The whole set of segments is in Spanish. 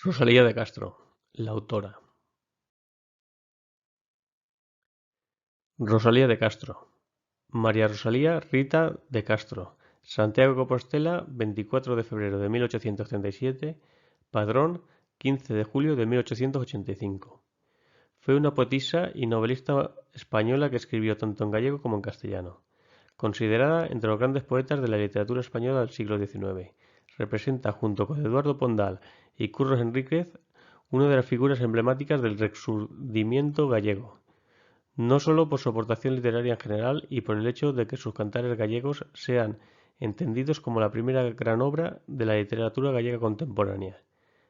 Rosalía de Castro, la autora. Rosalía de Castro. María Rosalía Rita de Castro. Santiago de Compostela, 24 de febrero de 1837. Padrón, 15 de julio de 1885. Fue una poetisa y novelista española que escribió tanto en gallego como en castellano. Considerada entre los grandes poetas de la literatura española del siglo XIX, representa junto con Eduardo Pondal y Curros Enríquez una de las figuras emblemáticas del Rexurdimento gallego, no sólo por su aportación literaria en general y por el hecho de que sus cantares gallegos sean entendidos como la primera gran obra de la literatura gallega contemporánea,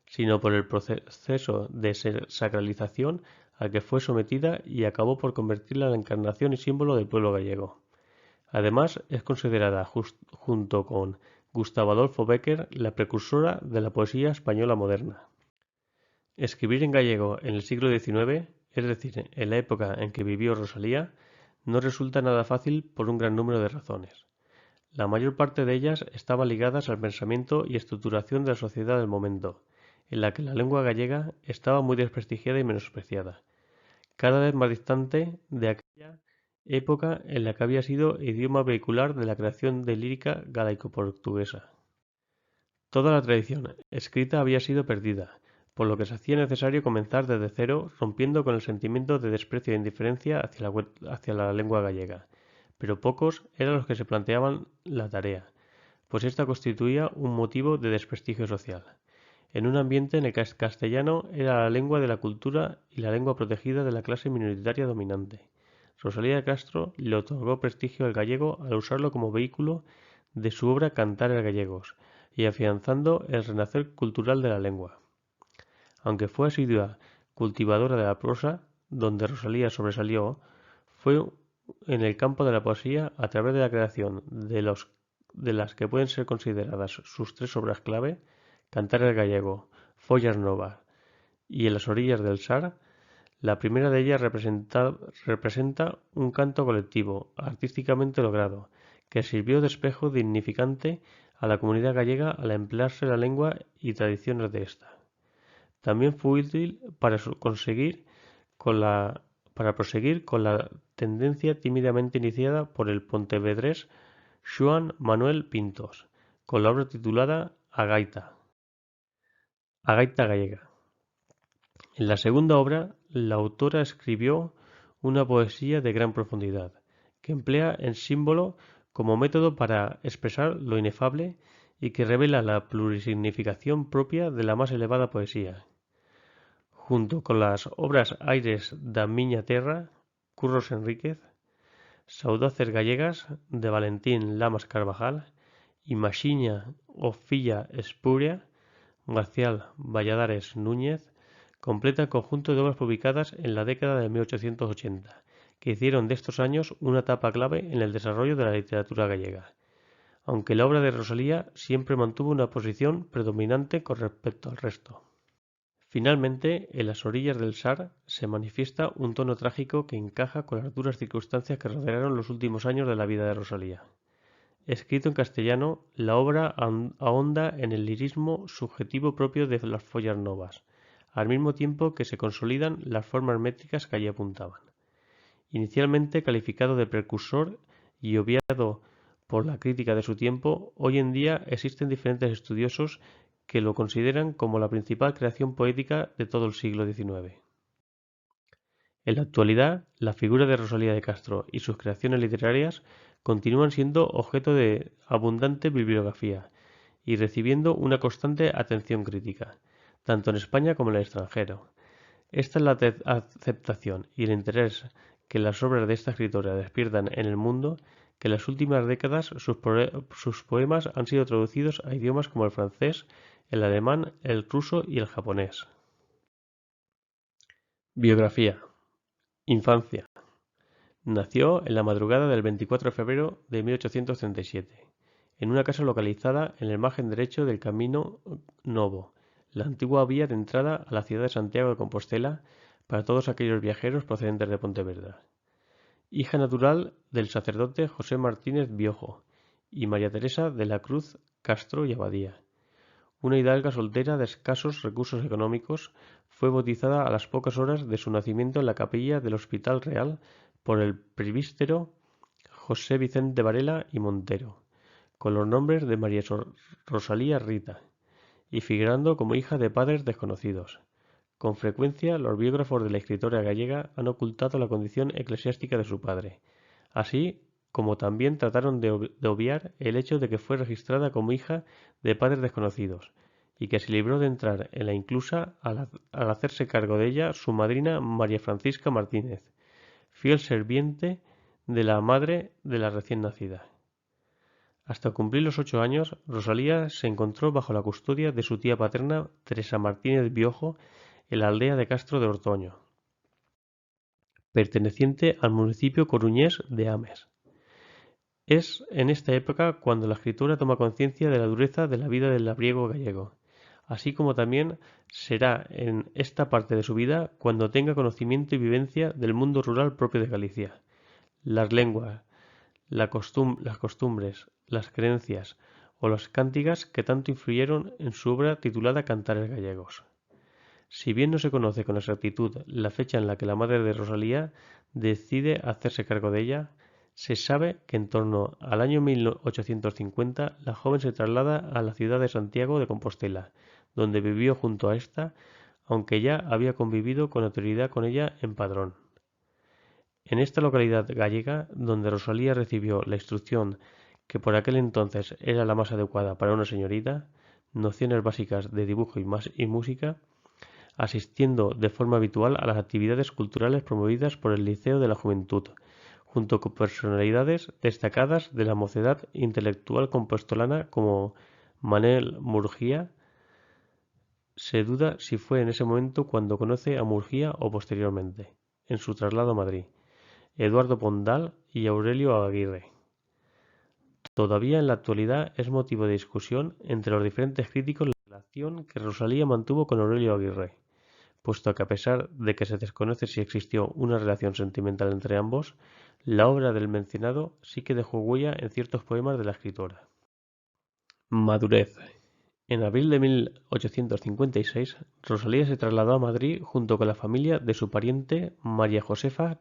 sino por el proceso de sacralización al que fue sometida y acabó por convertirla en la encarnación y símbolo del pueblo gallego. Además, es considerada, junto con Gustavo Adolfo Bécquer, la precursora de la poesía española moderna. Escribir en gallego en el siglo XIX, es decir, en la época en que vivió Rosalía, no resulta nada fácil por un gran número de razones. La mayor parte de ellas estaban ligadas al pensamiento y estructuración de la sociedad del momento, en la que la lengua gallega estaba muy desprestigiada y menospreciada, cada vez más distante de aquella época en la que había sido idioma vehicular de la creación de lírica galaico-portuguesa. Toda la tradición escrita había sido perdida, por lo que se hacía necesario comenzar desde cero, rompiendo con el sentimiento de desprecio e indiferencia hacia la lengua gallega. Pero pocos eran los que se planteaban la tarea, pues esta constituía un motivo de desprestigio social, en un ambiente en el que el castellano era la lengua de la cultura y la lengua protegida de la clase minoritaria dominante. Rosalía de Castro le otorgó prestigio al gallego al usarlo como vehículo de su obra Cantares gallegos, y afianzando el renacer cultural de la lengua. Aunque fue asidua cultivadora de la prosa, donde Rosalía sobresalió fue en el campo de la poesía a través de la creación de las que pueden ser consideradas sus tres obras clave, Cantares gallego, Follas novas y En las orillas del Sar. La primera de ellas representa un canto colectivo, artísticamente logrado, que sirvió de espejo dignificante a la comunidad gallega al emplearse la lengua y tradiciones de ésta. También fue útil para proseguir con la tendencia tímidamente iniciada por el pontevedrés Xoán Manuel Pintos, con la obra titulada A gaita gallega. En la segunda obra, la autora escribió una poesía de gran profundidad, que emplea el símbolo como método para expresar lo inefable y que revela la plurisignificación propia de la más elevada poesía. Junto con las obras Aires da miña terra, Curros Enríquez, Saudaces gallegas, de Valentín Lamas Carvajal, y Maxiña o Filla Espúrea, Marcial Valladares Núñez, completa el conjunto de obras publicadas en la década de 1880, que hicieron de estos años una etapa clave en el desarrollo de la literatura gallega, aunque la obra de Rosalía siempre mantuvo una posición predominante con respecto al resto. Finalmente, en las orillas del Sar se manifiesta un tono trágico que encaja con las duras circunstancias que rodearon los últimos años de la vida de Rosalía. Escrito en castellano, la obra ahonda en el lirismo subjetivo propio de las follas novas, al mismo tiempo que se consolidan las formas métricas que allí apuntaban. Inicialmente calificado de precursor y obviado por la crítica de su tiempo, hoy en día existen diferentes estudiosos que lo consideran como la principal creación poética de todo el siglo XIX. En la actualidad, la figura de Rosalía de Castro y sus creaciones literarias continúan siendo objeto de abundante bibliografía y recibiendo una constante atención crítica, tanto en España como en el extranjero. Esta es la aceptación y el interés que las obras de esta escritora despiertan en el mundo, que en las últimas décadas sus poemas han sido traducidos a idiomas como el francés, el alemán, el ruso y el japonés. Biografía. Infancia. Nació en la madrugada del 24 de febrero de 1837, en una casa localizada en el margen derecho del Camino Novo, la antigua vía de entrada a la ciudad de Santiago de Compostela para todos aquellos viajeros procedentes de Pontevedra. Hija natural del sacerdote José Martínez Biojo y María Teresa de la Cruz Castro y Abadía. una hidalga soltera de escasos recursos económicos, fue bautizada a las pocas horas de su nacimiento en la capilla del Hospital Real por el presbítero José Vicente Varela y Montero, con los nombres de María Rosalía Rita, y figurando como hija de padres desconocidos. Con frecuencia, los biógrafos de la escritora gallega han ocultado la condición eclesiástica de su padre, así como también trataron de obviar el hecho de que fue registrada como hija de padres desconocidos, y que se libró de entrar en la inclusa al hacerse cargo de ella su madrina María Francisca Martínez, fiel serviente de la madre de la recién nacida. Hasta cumplir los 8 años, Rosalía se encontró bajo la custodia de su tía paterna Teresa Martínez Biojo en la aldea de Castro de Ortoño, perteneciente al municipio coruñés de Ames. Es en esta época cuando la escritora toma conciencia de la dureza de la vida del labriego gallego, así como también será en esta parte de su vida cuando tenga conocimiento y vivencia del mundo rural propio de Galicia, las lenguas, las costumbres, las creencias o las cánticas que tanto influyeron en su obra titulada Cantares gallegos. Si bien no se conoce con exactitud la fecha en la que la madre de Rosalía decide hacerse cargo de ella, se sabe que en torno al año 1850 la joven se traslada a la ciudad de Santiago de Compostela, donde vivió junto a esta, aunque ya había convivido con autoridad con ella en Padrón. En esta localidad gallega, donde Rosalía recibió la instrucción que por aquel entonces era la más adecuada para una señorita, nociones básicas de dibujo y música, asistiendo de forma habitual a las actividades culturales promovidas por el Liceo de la Juventud, junto con personalidades destacadas de la mocedad intelectual compostolana como Manel Murguía. Se duda si fue en ese momento cuando conoce a Murguía o posteriormente, en su traslado a Madrid, Eduardo Pondal y Aurelio Aguirre. Todavía en la actualidad es motivo de discusión entre los diferentes críticos la relación que Rosalía mantuvo con Aurelio Aguirre, puesto que a pesar de que se desconoce si existió una relación sentimental entre ambos, la obra del mencionado sí que dejó huella en ciertos poemas de la escritora. Madurez. En abril de 1856, Rosalía se trasladó a Madrid junto con la familia de su pariente María Josefa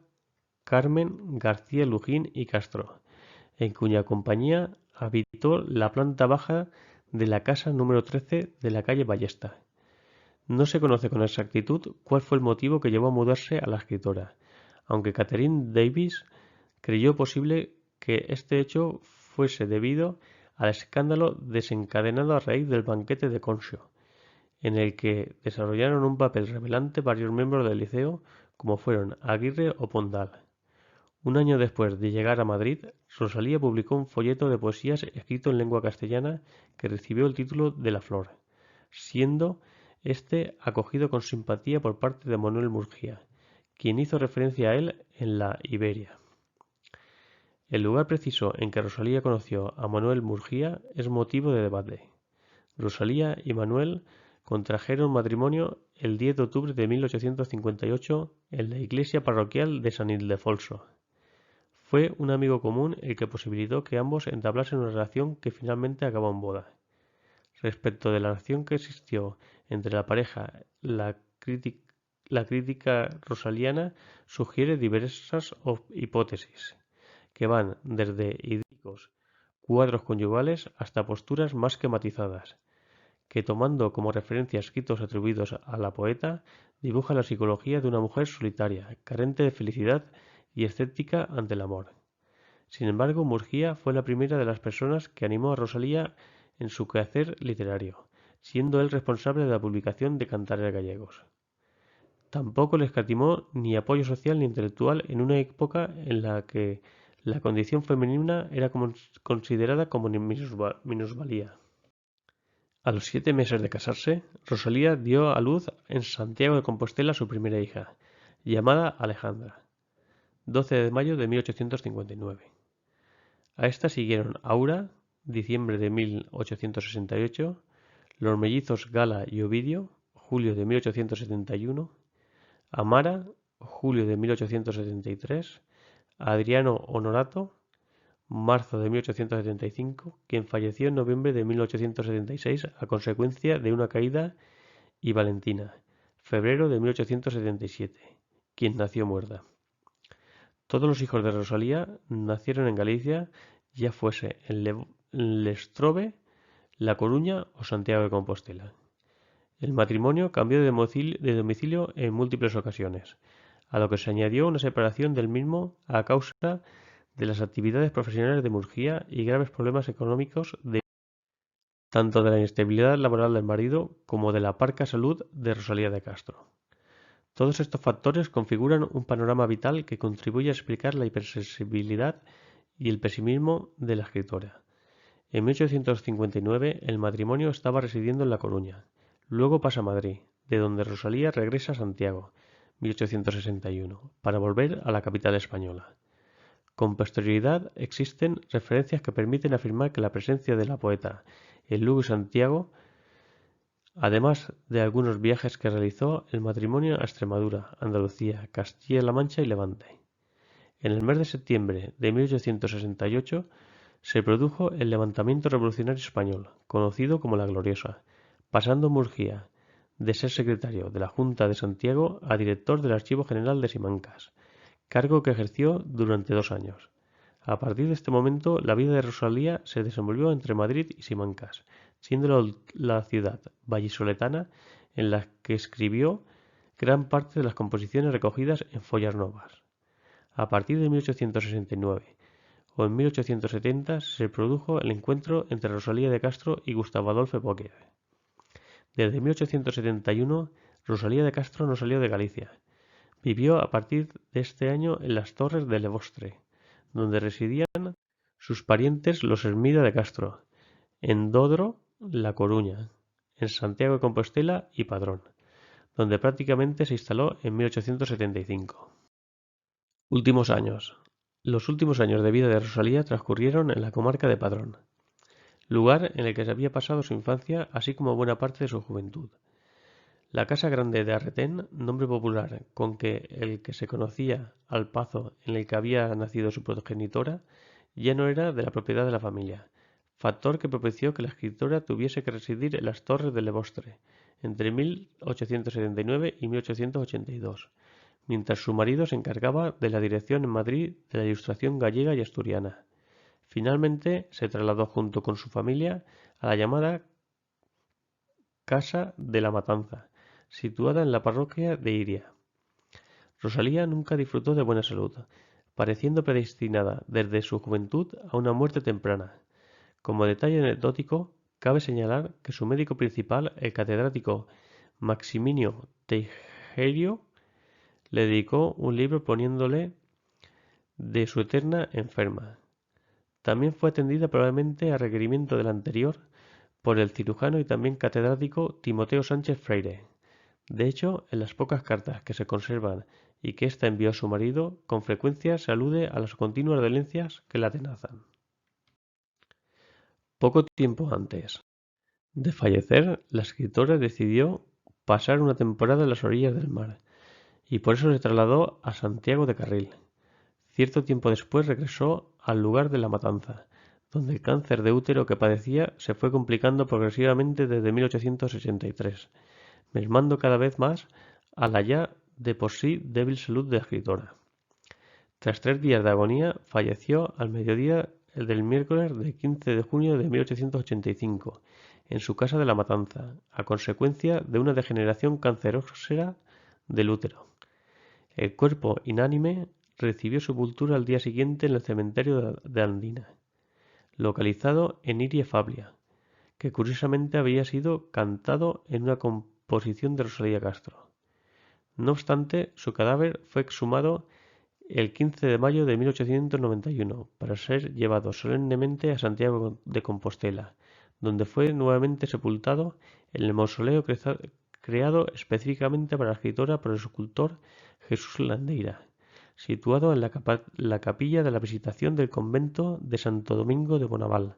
Carmen García Lujín y Castro, en cuya compañía habitó la planta baja de la casa número 13 de la calle Ballesta. No se conoce con exactitud cuál fue el motivo que llevó a mudarse a la escritora, aunque Catherine Davis creyó posible que este hecho fuese debido al escándalo desencadenado a raíz del banquete de Concho, en el que desarrollaron un papel revelante varios miembros del liceo, como fueron Aguirre o Pondal. Un año después de llegar a Madrid, Rosalía publicó un folleto de poesías escrito en lengua castellana que recibió el título de La Flor, siendo este acogido con simpatía por parte de Manuel Murguía, quien hizo referencia a él en la Iberia. El lugar preciso en que Rosalía conoció a Manuel Murguía es motivo de debate. Rosalía y Manuel contrajeron matrimonio el 10 de octubre de 1858 en la iglesia parroquial de San Ildefonso. Fue un amigo común el que posibilitó que ambos entablasen una relación que finalmente acabó en boda. Respecto de la relación que existió entre la pareja, la crítica rosaliana sugiere diversas hipótesis, que van desde idílicos cuadros conyugales hasta posturas más que matizadas, que tomando como referencia escritos atribuidos a la poeta, dibuja la psicología de una mujer solitaria, carente de felicidad y escéptica ante el amor. Sin embargo, Murguía fue la primera de las personas que animó a Rosalía en su quehacer literario, siendo él responsable de la publicación de Cantares gallegos. Tampoco le escatimó ni apoyo social ni intelectual en una época en la que la condición femenina era considerada como minusvalía. A los 7 meses de casarse, Rosalía dio a luz en Santiago de Compostela su primera hija, llamada Alejandra, 12 de mayo de 1859. A esta siguieron Aura, diciembre de 1868, los mellizos Gala y Ovidio, julio de 1871, Amara, julio de 1873, Adriano Honorato, marzo de 1875, quien falleció en noviembre de 1876 a consecuencia de una caída, y Valentina, febrero de 1877, quien nació muerta. Todos los hijos de Rosalía nacieron en Galicia, ya fuese en Lestrobe, La Coruña o Santiago de Compostela. El matrimonio cambió de domicilio en múltiples ocasiones, a lo que se añadió una separación del mismo a causa de las actividades profesionales de Murguía y graves problemas económicos tanto de la inestabilidad laboral del marido como de la parca salud de Rosalía de Castro. Todos estos factores configuran un panorama vital que contribuye a explicar la hipersensibilidad y el pesimismo de la escritora. En 1859 el matrimonio estaba residiendo en La Coruña. Luego pasa a Madrid, de donde Rosalía regresa a Santiago, 1861, para volver a la capital española. Con posterioridad existen referencias que permiten afirmar que la presencia de la poeta en Lugo y Santiago, además de algunos viajes que realizó, el matrimonio a Extremadura, Andalucía, Castilla-La Mancha y Levante. En el mes de septiembre de 1868 se produjo el levantamiento revolucionario español, conocido como la Gloriosa, pasando Murguía de ser secretario de la Junta de Santiago a director del Archivo General de Simancas, cargo que ejerció durante 2 años. A partir de este momento, la vida de Rosalía se desenvolvió entre Madrid y Simancas, siendo la ciudad vallisoletana en la que escribió gran parte de las composiciones recogidas en Follas Novas. A partir de 1869 o en 1870 se produjo el encuentro entre Rosalía de Castro y Gustavo Adolfo Bécquer. Desde 1871, Rosalía de Castro no salió de Galicia. Vivió a partir de este año en las Torres de Levostre, donde residían sus parientes los Hermida de Castro, en Dodro, La Coruña, en Santiago de Compostela y Padrón, donde prácticamente se instaló en 1875. Últimos años. Los últimos años de vida de Rosalía transcurrieron en la comarca de Padrón, lugar en el que se había pasado su infancia así como buena parte de su juventud. La Casa Grande de Arretén, nombre popular con que el que se conocía al pazo en el que había nacido su progenitora, ya no era de la propiedad de la familia, factor que propició que la escritora tuviese que residir en las Torres de Levostre entre 1879 y 1882, mientras su marido se encargaba de la dirección en Madrid de la Ilustración gallega y asturiana. Finalmente se trasladó junto con su familia a la llamada Casa de la Matanza, situada en la parroquia de Iria. Rosalía nunca disfrutó de buena salud, pareciendo predestinada desde su juventud a una muerte temprana. Como detalle anecdótico, cabe señalar que su médico principal, el catedrático Maximinio Teijeiro, le dedicó un libro poniéndole de su eterna enferma. También fue atendida probablemente a requerimiento del anterior por el cirujano y también catedrático Timoteo Sánchez Freire. De hecho, en las pocas cartas que se conservan y que ésta envió a su marido, con frecuencia se alude a las continuas dolencias que la atenazan. Poco tiempo antes de fallecer, la escritora decidió pasar una temporada en las orillas del mar, y por eso se trasladó a Santiago de Carril. Cierto tiempo después regresó al lugar de la matanza, donde el cáncer de útero que padecía se fue complicando progresivamente desde 1883, mermando cada vez más a la ya de por sí débil salud de la escritora. Tras 3 días de agonía, falleció al mediodía del miércoles del 15 de junio de 1885, en su casa de La Matanza, a consecuencia de una degeneración cancerosa del útero. El cuerpo inánime recibió sepultura al día siguiente en el cementerio de Andina, localizado en Iria Fablia, que curiosamente había sido cantado en una composición de Rosalía Castro. No obstante, su cadáver fue exhumado el 15 de mayo de 1891 para ser llevado solemnemente a Santiago de Compostela, donde fue nuevamente sepultado en el mausoleo creado específicamente para la escritora por el escultor Jesús Landeira, situado en la capilla de la Visitación del convento de Santo Domingo de Bonaval,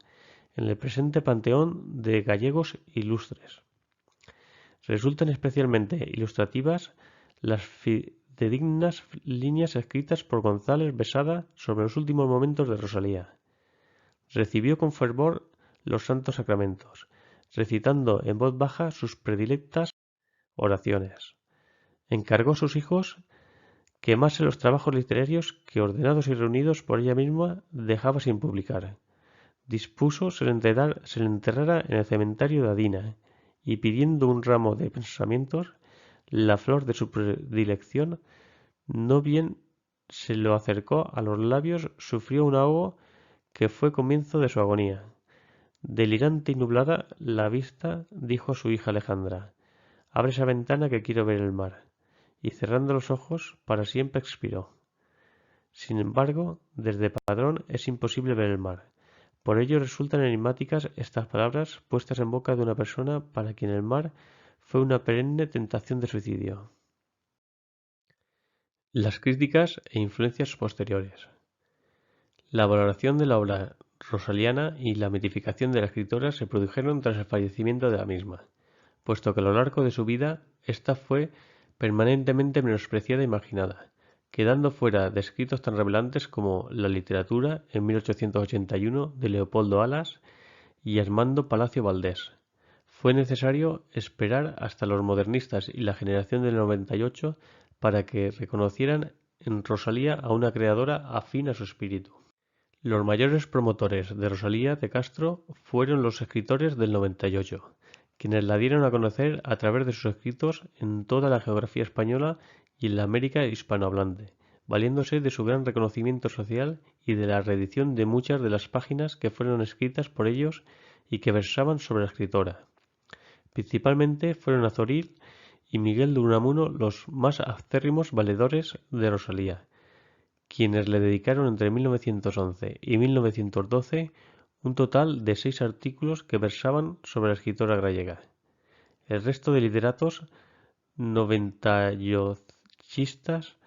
en el presente panteón de gallegos ilustres. Resultan especialmente ilustrativas las fidedignas líneas escritas por González Besada sobre los últimos momentos de Rosalía. Recibió con fervor los santos sacramentos, recitando en voz baja sus predilectas oraciones. Encargó a sus hijos quemase los trabajos literarios que, ordenados y reunidos por ella misma, dejaba sin publicar. Dispuso se le enterrara en el cementerio de Adina, y pidiendo un ramo de pensamientos, la flor de su predilección, no bien se lo acercó a los labios, sufrió un ahogo que fue comienzo de su agonía. Delirante y nublada la vista, dijo a su hija Alejandra: «Abre esa ventana que quiero ver el mar», y cerrando los ojos, para siempre expiró. Sin embargo, desde Padrón es imposible ver el mar. Por ello resultan enigmáticas estas palabras puestas en boca de una persona para quien el mar fue una perenne tentación de suicidio. Las críticas e influencias posteriores. La valoración de la obra rosaliana y la mitificación de la escritora se produjeron tras el fallecimiento de la misma, puesto que a lo largo de su vida ésta fue permanentemente menospreciada y marginada, quedando fuera de escritos tan revelantes como La literatura en 1881 de Leopoldo Alas y Armando Palacio Valdés. Fue necesario esperar hasta los modernistas y la generación del 98 para que reconocieran en Rosalía a una creadora afín a su espíritu. Los mayores promotores de Rosalía de Castro fueron los escritores del 98, quienes la dieron a conocer a través de sus escritos en toda la geografía española y en la América hispanohablante, valiéndose de su gran reconocimiento social y de la reedición de muchas de las páginas que fueron escritas por ellos y que versaban sobre la escritora. Principalmente fueron Azoril y Miguel de Unamuno los más acérrimos valedores de Rosalía, quienes le dedicaron entre 1911 y 1912 un total de 6 artículos que versaban sobre la escritora gallega. El resto de literatos noventayochistas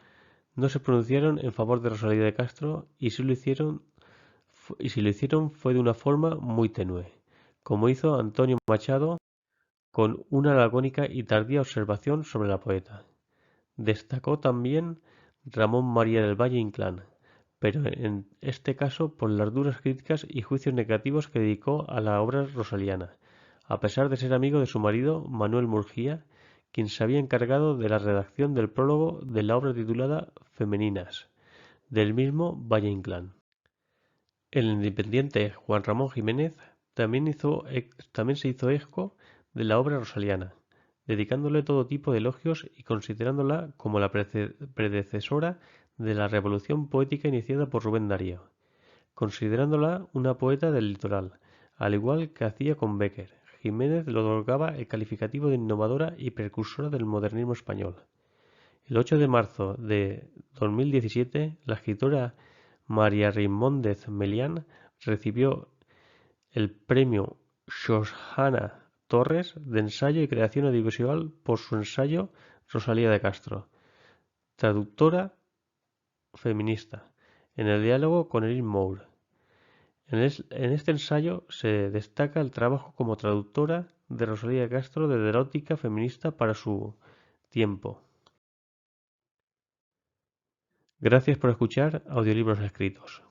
no se pronunciaron en favor de Rosalía de Castro y si lo hicieron fue de una forma muy tenue, como hizo Antonio Machado con una lacónica y tardía observación sobre la poeta. Destacó también Ramón María del Valle Inclán, pero en este caso por las duras críticas y juicios negativos que dedicó a la obra rosaliana, a pesar de ser amigo de su marido Manuel Murguía, quien se había encargado de la redacción del prólogo de la obra titulada Femeninas, del mismo Valle Inclán. El independiente Juan Ramón Jiménez también se hizo eco de la obra rosaliana, dedicándole todo tipo de elogios y considerándola como la predecesora de la revolución poética iniciada por Rubén Darío, considerándola una poeta del litoral, al igual que hacía con Bécquer. Jiménez le otorgaba el calificativo de innovadora y precursora del modernismo español. El 8 de marzo de 2017, la escritora María Reimóndez Melián recibió el premio Xoxana Torres de ensayo y creación audiovisual por su ensayo Rosalía de Castro, traductora feminista, en el diálogo con Erin Moore. En este ensayo se destaca el trabajo como traductora de Rosalía de Castro desde la óptica feminista para su tiempo. Gracias por escuchar Audiolibros Escritos.